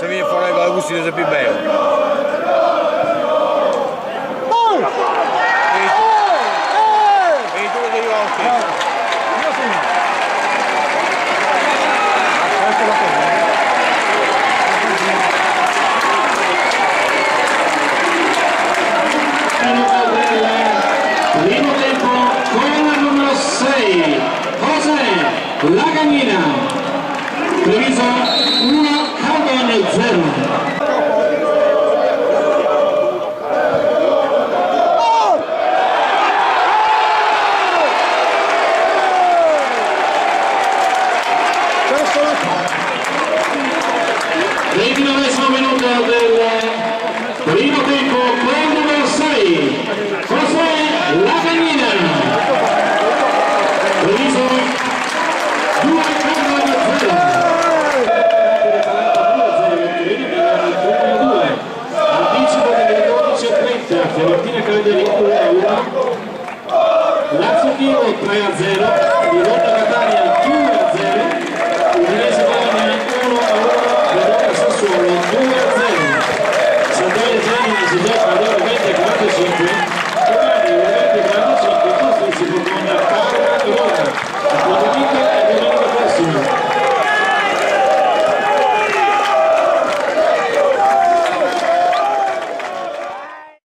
se viene fuori con la custodia più bello. E tu devi anche. Primo tempo con la numero 6, José Lagagnina, Treviso 1, Carbon 0. Ventinovesimo minuto del primo tempo con il numero 6, José Lagagnina, Treviso 2, Carbon 0. Anticipo delle 12:30, Fiorentina Cagliari 1-1, Lazio Chievo 3-0, Livorno Catania 2-0, Udinese